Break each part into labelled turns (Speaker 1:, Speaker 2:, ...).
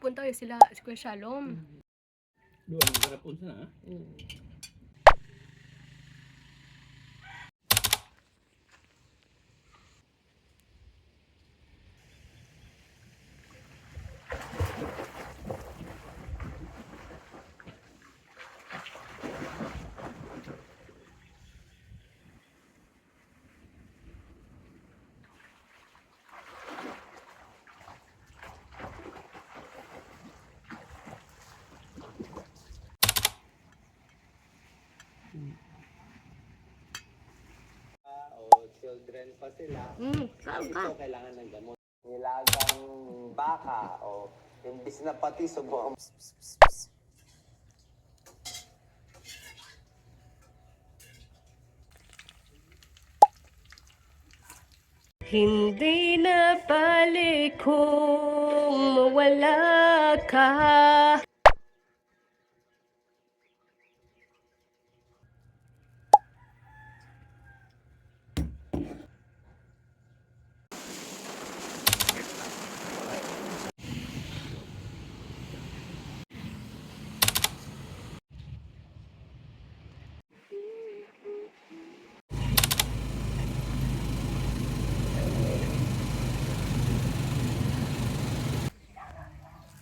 Speaker 1: punta tayo sila si Kuya Shalom.
Speaker 2: Doon ang garapon sana.
Speaker 3: Children pa sila,
Speaker 4: Saan ka?
Speaker 3: ito kailangan ng gamot. Nilagang baka o imbis na pati subo.
Speaker 1: Hindi na balik kung mawala ka.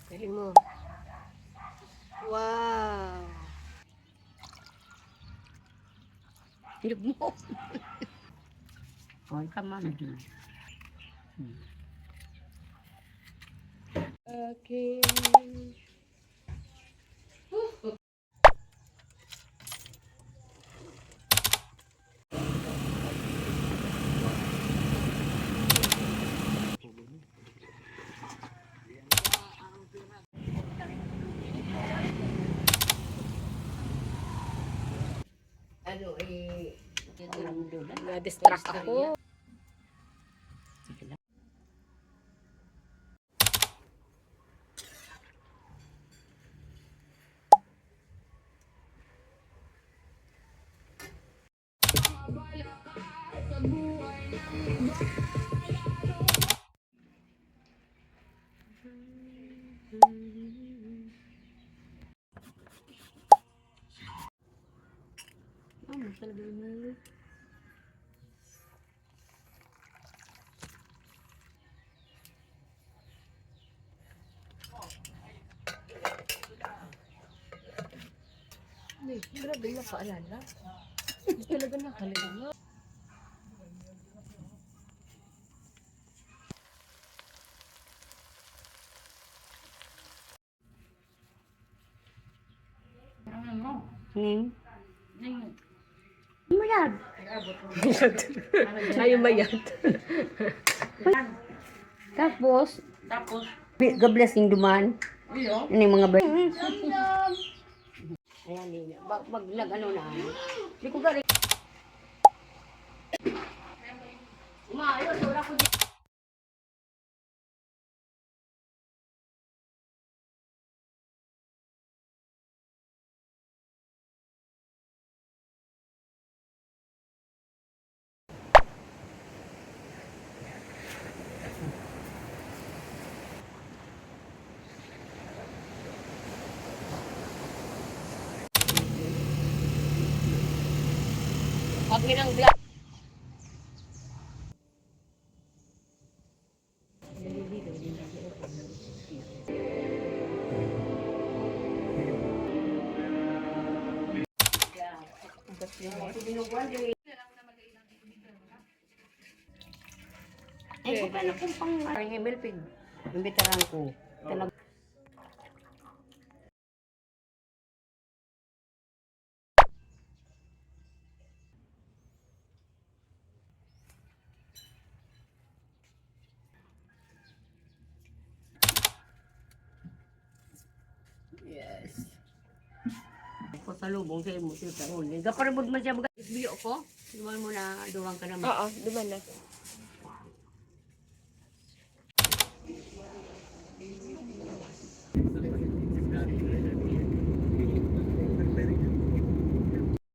Speaker 1: Galing mo. Wow!
Speaker 4: Hilog mo. Hoy, come on.
Speaker 1: Okay.
Speaker 4: Ano,
Speaker 1: Na-distract ako.
Speaker 4: Sige lang. Talaga naman.
Speaker 1: Ay, grabe nakaalala. Hindi talaga nakaalala.
Speaker 4: Mayad.
Speaker 1: Ayaw mayat.
Speaker 4: Tapos, God blessing duman. Ano yung mga ayan, wag nag-ano na. Hindi ko gari. Ayos, wala ko dito.
Speaker 1: Pag ginang black.
Speaker 4: Ay, ko pala kung pang Emil Pig. Imbitaran ko. Talaga.
Speaker 1: Yes.
Speaker 4: Ako sa lubong sa imo siya taon. Gaparabod man siya mga isbiyo ko. Duman mo na duwang ka naman.
Speaker 1: Oo, duman na.